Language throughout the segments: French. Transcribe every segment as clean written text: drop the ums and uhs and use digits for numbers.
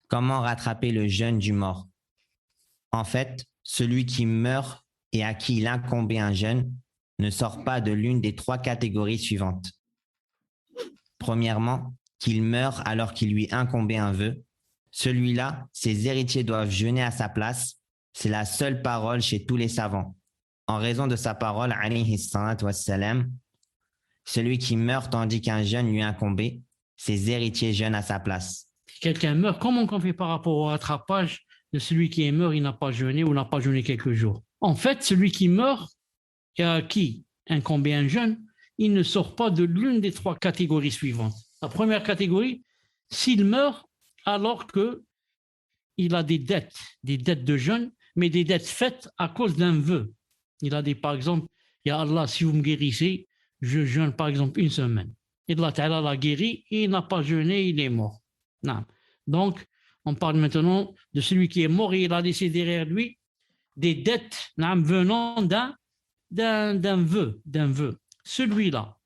Comment rattraper le jeûne du mort? En fait, celui qui meurt et à qui il incombait un jeûne ne sort pas de l'une des trois catégories suivantes. Premièrement, qu'il meurt alors qu'il lui incombait un vœu. Celui-là, ses héritiers doivent jeûner à sa place. C'est la seule parole chez tous les savants. En raison de sa parole, alayhi salatu wassalam, celui qui meurt tandis qu'un jeûne lui incombait, ses héritiers jeûnent à sa place. Si quelqu'un meurt, comment on fait par rapport au rattrapage de celui qui est mort, il n'a pas jeûné ou n'a pas jeûné quelques jours? En fait, celui qui meurt et à qui incombait un jeûne, il ne sort pas de l'une des trois catégories suivantes. La première catégorie, s'il meurt alors qu'il a des dettes de jeûne, mais des dettes faites à cause d'un vœu. Il a dit, par exemple, Ya Allah, si vous me guérissez, je jeûne par exemple une semaine. Et Allah Ta'ala l'a guéri, et il n'a pas jeûné, il est mort. Non. Donc, on parle maintenant de celui qui est mort et il a laissé derrière lui des dettes venant d'un vœu. Celui-là,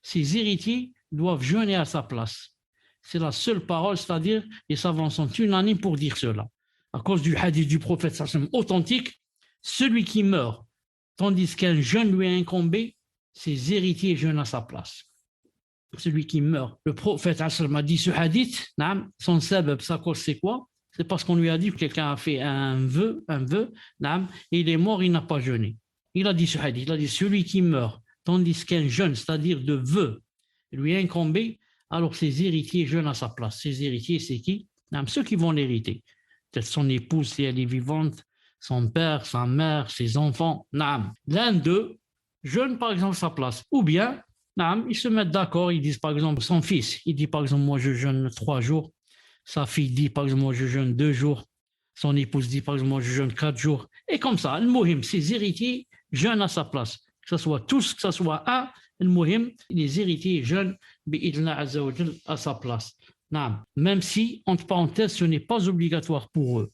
ses héritiers doivent jeûner à sa place. C'est la seule parole, c'est-à-dire les savants sont unanimes pour dire cela. À cause du hadith du prophète authentique, celui qui meurt, tandis qu'un jeûne lui est incombé, ses héritiers jeûnent à sa place. Celui qui meurt, le prophète a dit ce hadith, son sabab, sa cause c'est quoi? C'est parce qu'on lui a dit que quelqu'un a fait un vœu, et il est mort, il n'a pas jeûné. Il a dit ce hadith, il a dit celui qui meurt, tandis qu'un jeûne, c'est-à-dire de vœu, lui est incombé, alors ses héritiers jeûnent à sa place. Ses héritiers, c'est qui? Ceux qui vont l'hériter. Peut-être son épouse, si elle est vivante, son père, sa mère, ses enfants. L'un d'eux jeûne par exemple sa place. Ou bien, ils se mettent d'accord, ils disent par exemple, son fils, il dit par exemple, moi je jeûne 3 jours. Sa fille dit par exemple, moi je jeûne 2 jours. Son épouse dit par exemple, moi je jeûne 4 jours. Et comme ça, le muhim, ses héritiers jeûnent à sa place. Que ce soit tous, que ce soit un, le muhim, les héritiers jeûnent à sa place. Même si, entre parenthèses, ce n'est pas obligatoire pour eux.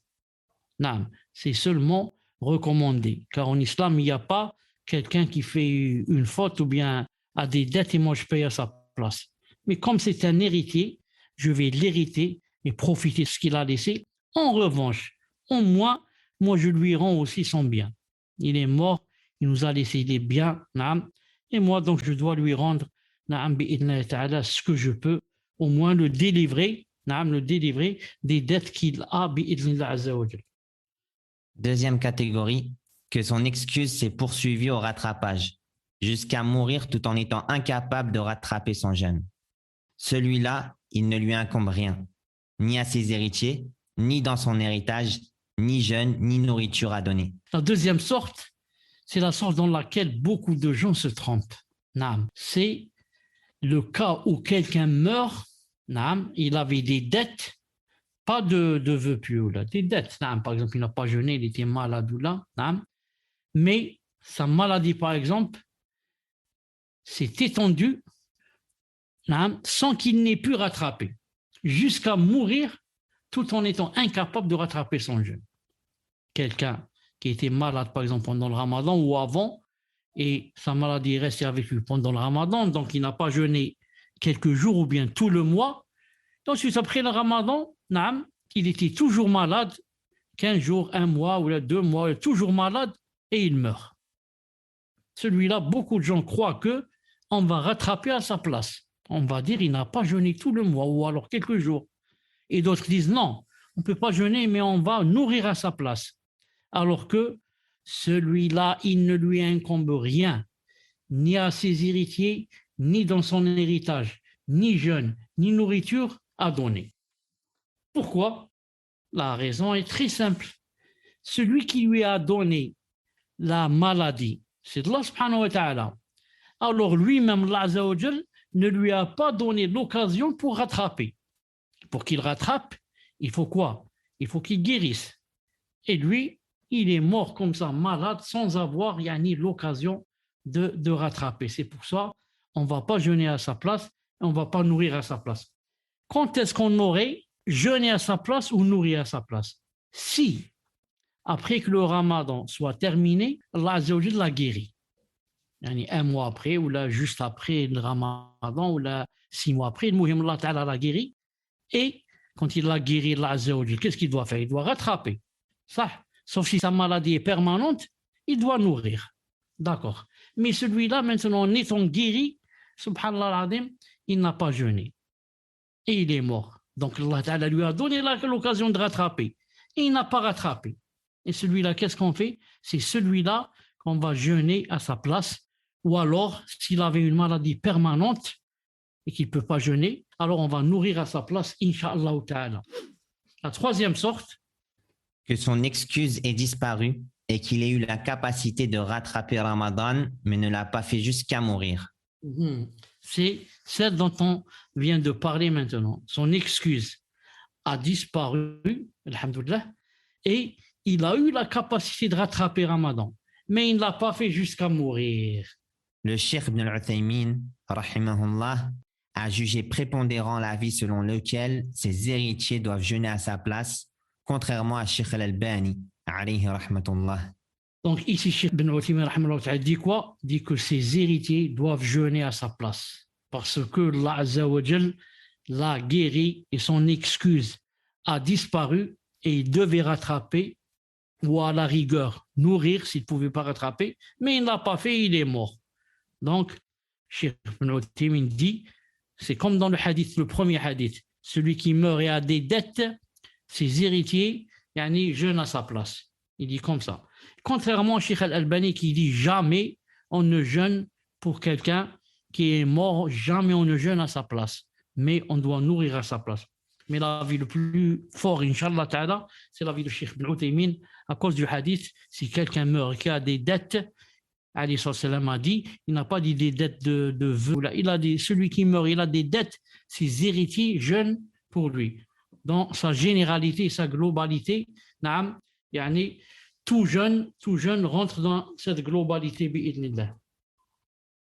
C'est seulement recommandé. Car en islam, il n'y a pas quelqu'un qui fait une faute ou bien a des dettes et moi je paye à sa place. Mais comme c'est un héritier, je vais l'hériter et profiter de ce qu'il a laissé. En revanche, au moins, moi je lui rends aussi son bien. Il est mort, il nous a laissé des biens, et moi donc je dois lui rendre ce que je peux, au moins le délivrer des dettes qu'il a bi'idhnillah azza wa jal. Deuxième catégorie, que son excuse s'est poursuivie au rattrapage, jusqu'à mourir tout en étant incapable de rattraper son jeûne. Celui-là, il ne lui incombe rien, ni à ses héritiers, ni dans son héritage, ni jeûne, ni nourriture à donner. La deuxième sorte, c'est la sorte dans laquelle beaucoup de gens se trompent. C'est le cas où quelqu'un meurt, il avait des dettes, pas de vœux pieux, des dettes. Par exemple, il n'a pas jeûné, il était malade ou là, mais sa maladie, par exemple, s'est étendue sans qu'il n'ait pu rattraper, jusqu'à mourir tout en étant incapable de rattraper son jeûne. Quelqu'un qui était malade, par exemple, pendant le ramadan ou avant, et sa maladie est restée avec lui pendant le ramadan, donc il n'a pas jeûné quelques jours ou bien tout le mois. Ensuite, après le ramadan, il était toujours malade, 15 jours, 1 mois ou 2 mois, toujours malade, et il meurt. Celui-là, beaucoup de gens croient qu'on va rattraper à sa place. On va dire qu'il n'a pas jeûné tout le mois ou alors quelques jours. Et d'autres disent non, on ne peut pas jeûner, mais on va nourrir à sa place. Alors que celui-là, il ne lui incombe rien, ni à ses héritiers, ni dans son héritage, ni jeûne, ni nourriture à donner. Pourquoi? La raison est très simple. Celui qui lui a donné la maladie, c'est Allah subhanahu wa ta'ala. Alors lui-même, Allah azza wa jal, ne lui a pas donné l'occasion pour rattraper. Pour qu'il rattrape, il faut quoi? Il faut qu'il guérisse. Et lui, il est mort comme ça, malade, sans avoir l'occasion de rattraper. C'est pour ça qu'on ne va pas jeûner à sa place, on ne va pas nourrir à sa place. Quand est-ce qu'on aurait jeûné à sa place ou nourri à sa place? Si, après que le ramadan soit terminé, Allah azza wa jal l'a guéri. 1 mois après, ou là, juste après le ramadan, ou là, 6 mois après, le Muhim Allah Ta'ala l'a guéri, et quand il a guéri Allah Azza wa Jal, qu'est-ce qu'il doit faire? Il doit rattraper. Ça, sauf si sa maladie est permanente, il doit nourrir. D'accord. Mais celui-là, maintenant, en étant guéri, subhanallah al-azim, il n'a pas jeûné. Et il est mort. Donc Allah Ta'ala lui a donné l'occasion de rattraper. Et il n'a pas rattrapé. Et celui-là, qu'est-ce qu'on fait? C'est celui-là qu'on va jeûner à sa place. Ou alors, s'il avait une maladie permanente et qu'il ne peut pas jeûner, alors on va nourrir à sa place, Inch'Allah Ta'ala. La troisième sorte, que son excuse ait disparu et qu'il ait eu la capacité de rattraper Ramadan, mais ne l'a pas fait jusqu'à mourir. c'est celle dont on vient de parler maintenant. Son excuse a disparu, alhamdoulilah, et il a eu la capacité de rattraper Ramadan, mais il ne l'a pas fait jusqu'à mourir. Le Cheikh Ibn al-Uthaymin, rahimahullah, a jugé prépondérant l'avis selon lequel ses héritiers doivent jeûner à sa place, contrairement à Cheikh al-Albani, alayhi rahmatullah. Donc ici, Cheikh Ibn al-Uthaymin rahimahullah dit quoi? Dit que ses héritiers doivent jeûner à sa place, parce que Allah Azza wa Jal l'a guéri et son excuse a disparu et il devait rattraper, ou à la rigueur nourrir s'il ne pouvait pas rattraper, mais il ne l'a pas fait, il est mort. Donc, Cheikh Ibn al-Uthaymin dit, c'est comme dans le hadith, le premier hadith, celui qui meurt et a des dettes, ses héritiers, jeûnent à sa place. Il dit comme ça. Contrairement à Cheikh al-Albani qui dit jamais on ne jeûne pour quelqu'un qui est mort, jamais on ne jeûne à sa place, mais on doit nourrir à sa place. Mais l'avis le plus fort, Inch'Allah Ta'ala, c'est l'avis de Cheikh Ibn al-Uthaymin, à cause du hadith, si quelqu'un meurt et qui a des dettes, Ali sallam a dit, il n'a pas dit des dettes de vœux, il a dit, celui qui meurt, il a des dettes, ses héritiers jeûnent pour lui. Dans sa généralité, sa globalité, tout jeune rentre dans cette globalité, bi'idnillah.